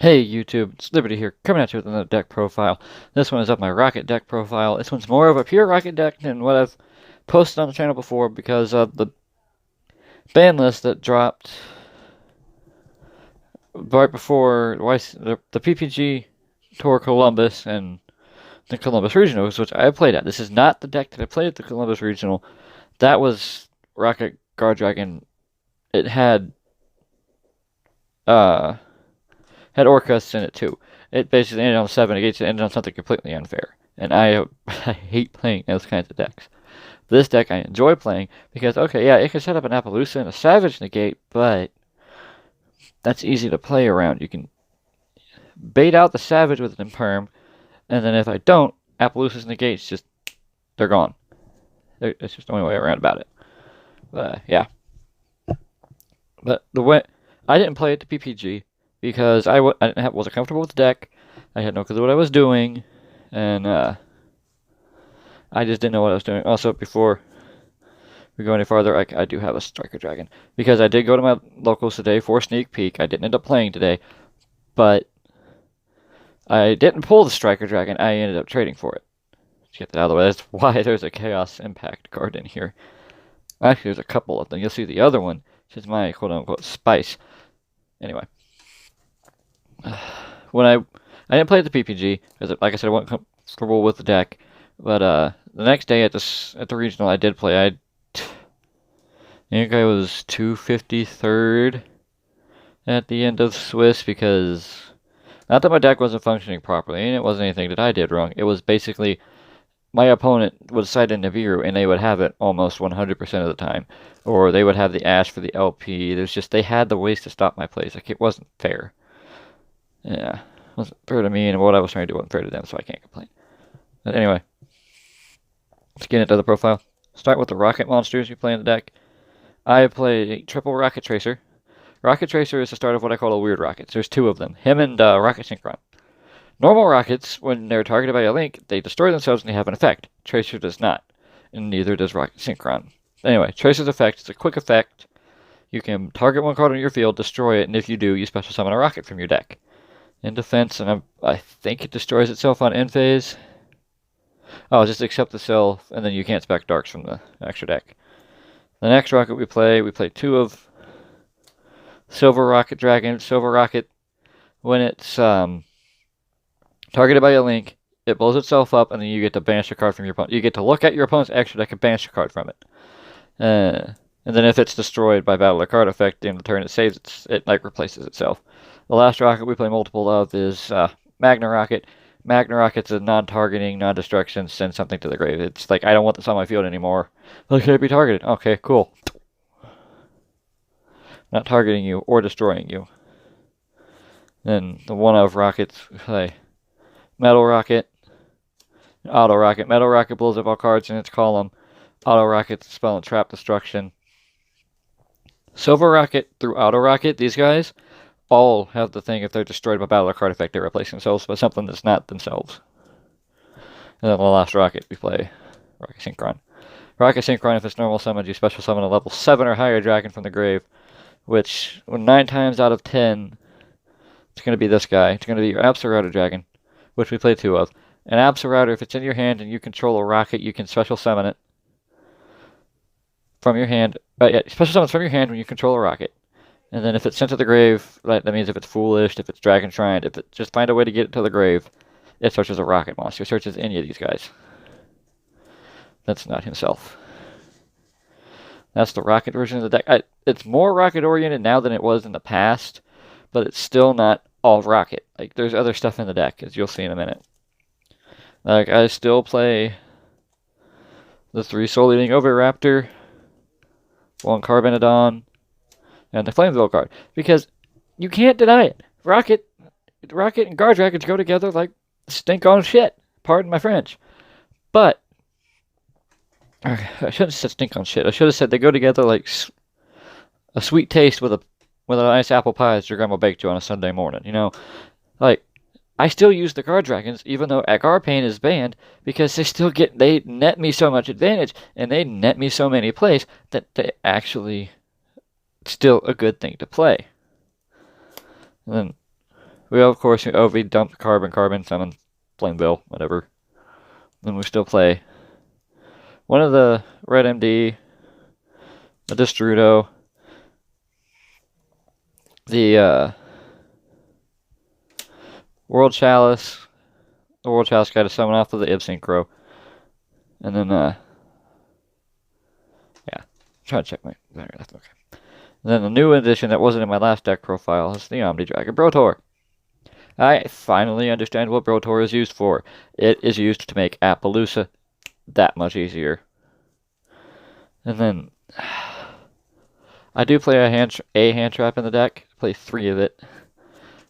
Hey YouTube, it's Liberty here, coming at you with another deck profile. This one is up my Rokket deck profile. This one's more of a pure Rokket deck than what I've posted on the channel before because of the ban list that dropped right before the PPG Tour Columbus and the Columbus Regionals, which I played at. This is not the deck that I played at the Columbus Regional. That was Rokket Guard Dragon. It uh had Orcus in it too. It basically ended on 7 against it ended on something completely unfair. And I hate playing those kinds of decks. This deck I enjoy playing because, okay, yeah, it can set up an Appaloosa and a Savage Negate, but that's easy to play around. You can bait out the Savage with an Imperm, and then if I don't, Appaloosa's Negates just, they're gone. It's just the only way around about it. Yeah. But the way, I didn't play it to PPG because wasn't comfortable with the deck. I had no clue what I was doing, and I just didn't know what I was doing. Also, before we go any farther, I do have a Striker Dragon because I did go to my locals today for a sneak peek. I didn't end up playing today, but I didn't pull the Striker Dragon. I ended up trading for it. Let's get that out of the way. That's why there's a Chaos Impact card in here. Actually, there's a couple of them. You'll see the other one, which is my quote-unquote spice. Anyway, when I didn't play at the PPG because, like I said, I wasn't comfortable with the deck. But the next day at the regional, I did play. I think I was 253rd at the end of Swiss because not that my deck wasn't functioning properly, and it wasn't anything that I did wrong. It was basically my opponent would side in Nibiru, and they would have it almost 100% of the time, or they would have the Ash for the LP. There's just they had the ways to stop my plays. Like it wasn't fair. Yeah, it wasn't fair to me, and what I was trying to do wasn't fair to them, so I can't complain. But anyway, let's get into the profile. Start with the Rokket monsters you play in the deck. I play a triple Rokket Tracer. Rokket Tracer is the start of what I call a weird rocket. There's two of them, him and Rokket Synchron. Normal rockets, when they're targeted by a link, they destroy themselves and they have an effect. Tracer does not, and neither does Rokket Synchron. Anyway, Tracer's effect is a quick effect. You can target one card on your field, destroy it, and if you do, you special summon a rocket from your deck. In defense, and I think it destroys itself on end phase. Oh, just accept the self, and then you can't spec darks from the extra deck. The next rocket we play two of Silver Rokket Dragon. Silver Rokket, when it's targeted by a link, it blows itself up, and then you get to banish a card from your opponent. You get to look at your opponent's extra deck and banish a card from it. And then if it's destroyed by battle or card effect during the turn, it saves it like replaces itself. The last rocket we play multiple of is Magna Rokket. Magna Rocket's a non-targeting, non-destruction, send something to the grave. It's like, I don't want this on my field anymore. Well, can it be targeted? Okay, cool. Not targeting you or destroying you. Then the one of rockets, play Metal Rokket, Auto Rokket. Metal Rokket blows up all cards in its column. Auto Rokket, spell and trap destruction. Silver Rokket through Auto Rokket, these guys all have the thing if they're destroyed by battle or card effect, they replace themselves by something that's not themselves. And then the last rocket we play Rokket Synchron. Rokket Synchron, if it's normal summoned, you special summon a level 7 or higher dragon from the grave, which, 9 times out of 10, it's going to be this guy. It's going to be your Absolrouter Dragon, which we play 2 of. An Absolrouter, if it's in your hand and you control a rocket, you can special summon it from your hand. Yeah, special summons from your hand when you control a rocket. And then if it's sent to the grave, that means if it's foolish, if it's dragon shrined, if it just find a way to get it to the grave, it searches a rocket monster. It searches any of these guys. That's not himself. That's the rocket version of the deck. It's more rocket oriented now than it was in the past, but it's still not all rocket. Like there's other stuff in the deck, as you'll see in a minute. Like I still play the 3 Soul Eating Oviraptor, 1 Carbonodon, and the Flameville card, because you can't deny it. Rokket and Guard Dragons go together like stink on shit. Pardon my French. But I shouldn't have said stink on shit. I should have said they go together like a sweet taste with a nice apple pie that your grandma baked you on a Sunday morning. You know, like I still use the Guard Dragons even though Agarpain is banned because they net me so much advantage and they net me so many plays that they actually still a good thing to play. And then We of course OV dump carbon, summon Flame Bill, whatever. Then we still play one of the Red MD, a Destrudo, the World Chalice. The World Chalice got to summon off of the Synchro. And then, yeah. Try to check my battery life. Okay. And then the new addition that wasn't in my last deck profile is the Omni Dragon Brotor. I finally understand what Brotor is used for. It is used to make Appaloosa that much easier. And then I do play a hand trap in the deck. I play 3 of it.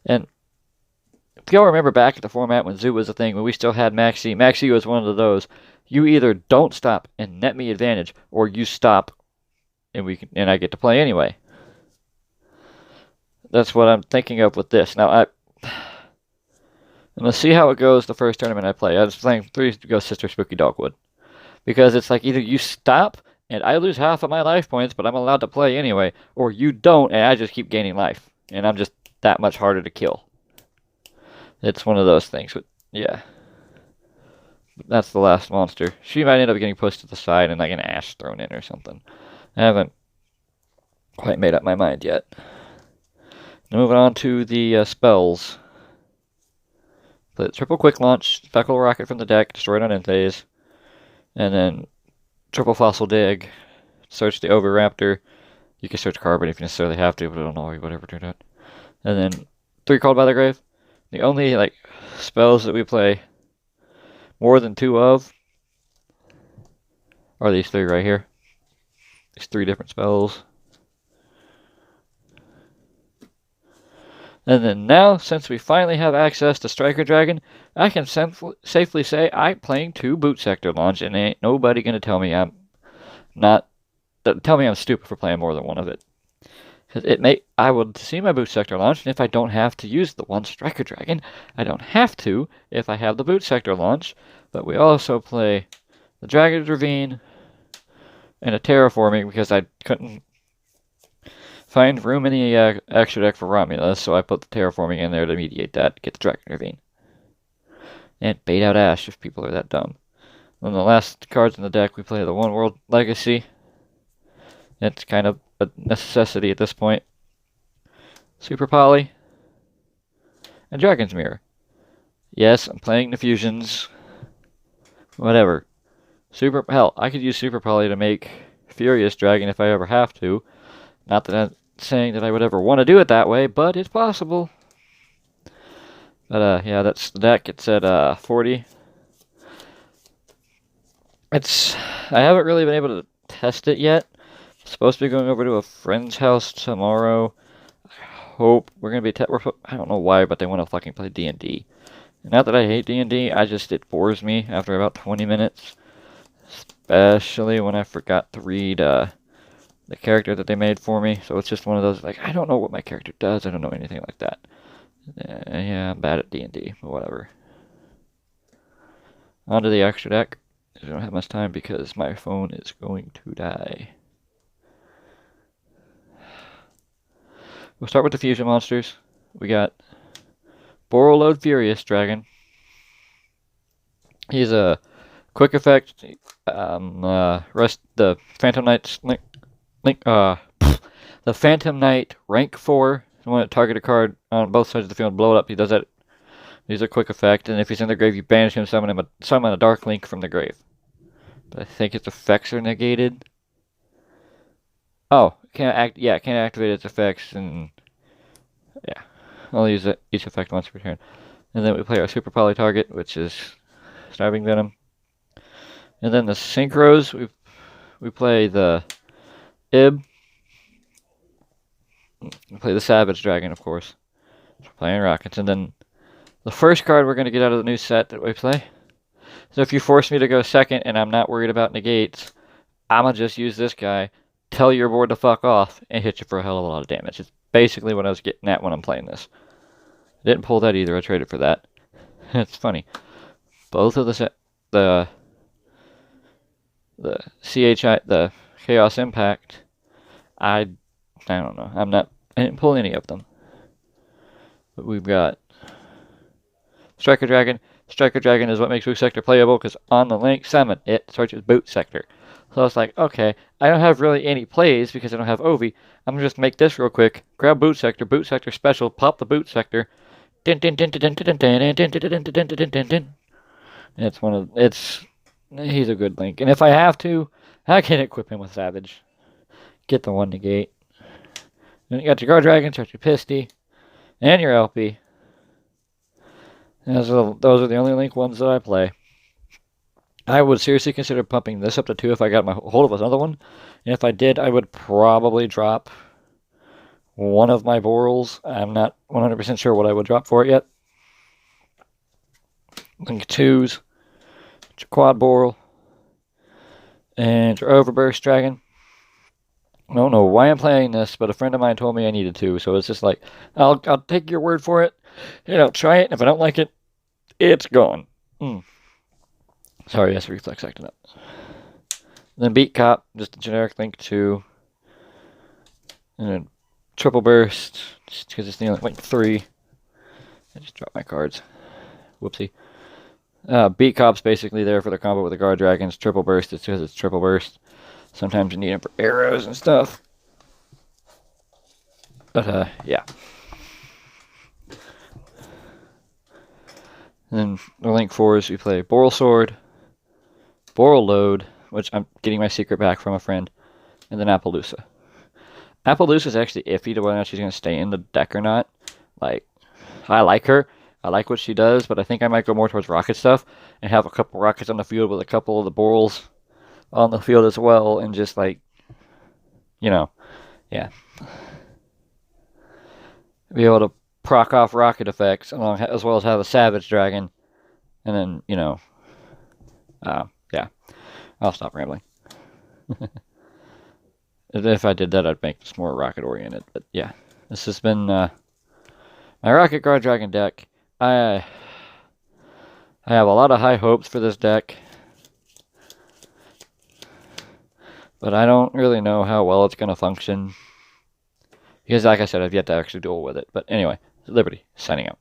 And if y'all remember back at the format when Zoo was a thing, when we still had Maxi, Maxi was one of those. You either don't stop and net me advantage, or you stop and I get to play anyway. That's what I'm thinking of with this. Now I'm gonna see how it goes the first tournament I play. I was playing 3 Ghost Sister Spooky Dogwood. Because it's like either you stop and I lose half of my life points, but I'm allowed to play anyway, or you don't and I just keep gaining life. And I'm just that much harder to kill. It's one of those things. But yeah. That's the last monster. She might end up getting pushed to the side and like an ash thrown in or something. I haven't quite made up my mind yet. Now moving on to the spells. The triple quick launch, Speckle Rocket from the deck, destroyed on end phase. And then triple fossil dig, search the Oviraptor. You can search carbon if you necessarily have to, but I don't know, whatever, do that. And then 3 called by the grave. The only like spells that we play more than 2 of are these 3 right here. These 3 different spells. And then now, since we finally have access to Striker Dragon, I can safely say I'm playing 2 Boot Sector Launch, and ain't nobody gonna tell me I'm stupid for playing more than one of it. Because I would see my Boot Sector Launch, and if I don't have to use the one Striker Dragon, I don't have to if I have the Boot Sector Launch. But we also play the Dragon's Ravine and a Terraforming because I couldn't find room in the extra deck for Romulus, so I put the Terraforming in there to mediate that, get the Dragon Ravine. And bait out Ash if people are that dumb. Then the last cards in the deck, we play the One World Legacy. It's kind of a necessity at this point. Super Poly. And Dragon's Mirror. Yes, I'm playing the fusions. Whatever. Hell, I could use Super Poly to make Furious Dragon if I ever have to. Not that I'm saying that I would ever want to do it that way, but it's possible. But yeah, that's the deck. It's at 40. I haven't really been able to test it yet. I'm supposed to be going over to a friend's house tomorrow. I hope we're gonna be. I don't know why, but they want to fucking play D&D. Not that I hate D&D, it bores me after about 20 minutes. Especially when I forgot to read the character that they made for me. So it's just one of those, like, I don't know what my character does. I don't know anything like that. Yeah, I'm bad at D&D, but whatever. On to the extra deck. I don't have much time because my phone is going to die. We'll start with the fusion monsters. We got Borreload Furious Dragon. He's a quick effect. The Phantom Knight's the Phantom Knight rank 4. You want to target a card on both sides of the field and blow it up. He does that. He's a quick effect, and if he's in the grave, you banish him, summon a Dark Link from the grave. But I think its effects are negated. Oh, can't activate its effects, and yeah, I'll use each effect once per turn. And then we play our Super Poly target, which is Starving Venom. And then the Synchros, we play the Ib. We play the Savage Dragon, of course. We're playing Rockets. And then the first card we're going to get out of the new set that we play. So if you force me to go second and I'm not worried about negates, I'm going to just use this guy, tell your board to fuck off, and hit you for a hell of a lot of damage. It's basically what I was getting at when I'm playing this. I didn't pull that either. I traded for that. It's funny. Both of the Chaos Impact, I don't know. I didn't pull any of them. But we've got Striker Dragon. Striker Dragon is what makes Boot Sector playable because on the link summon, it searches Boot Sector. So it's like, okay, I don't have really any plays because I don't have Ovi. I'm going to just make this real quick. Grab Boot Sector special, pop the Boot Sector. It's he's a good link. And if I have to, I can equip him with Savage. Get the one negate. Then you got your Guard Dragon, your Pisty, and your LP. Those are the only link ones that I play. I would seriously consider pumping this up to 2 if I got my hold of another one. And if I did, I would probably drop one of my Borals. I'm not 100% sure what I would drop for it yet. Link 2s, your Quad Boral, and your Overburst Dragon. I don't know why I'm playing this, but a friend of mine told me I needed to, so it's just like, I'll take your word for it. Try it, and if I don't like it, it's gone. Sorry, that's reflex acting up. Then Beat Cop, just a generic link 2. And then Triple Burst, just because it's the only link 3. I just dropped my cards. Whoopsie. Beat Cop's basically there for the combo with the Guard Dragons. Triple Burst is because it's Triple Burst. Sometimes you need them for arrows and stuff. But, yeah. And then the link 4s, we play Boral Sword, Boral Load, which I'm getting my secret back from a friend, and then Appaloosa. Appaloosa is actually iffy to whether or not she's going to stay in the deck or not. Like, I like her. I like what she does, but I think I might go more towards rocket stuff and have a couple rockets on the field with a couple of the Borals on the field as well, and just like, yeah. Be able to proc off rocket effects as well as have a Savage Dragon, and then, yeah. I'll stop rambling. If I did that, I'd make this more rocket oriented, but yeah. This has been my Rocket Guard Dragon deck. I have a lot of high hopes for this deck, but I don't really know how well it's going to function. Because, like I said, I've yet to actually duel with it. But anyway, Liberty, signing out.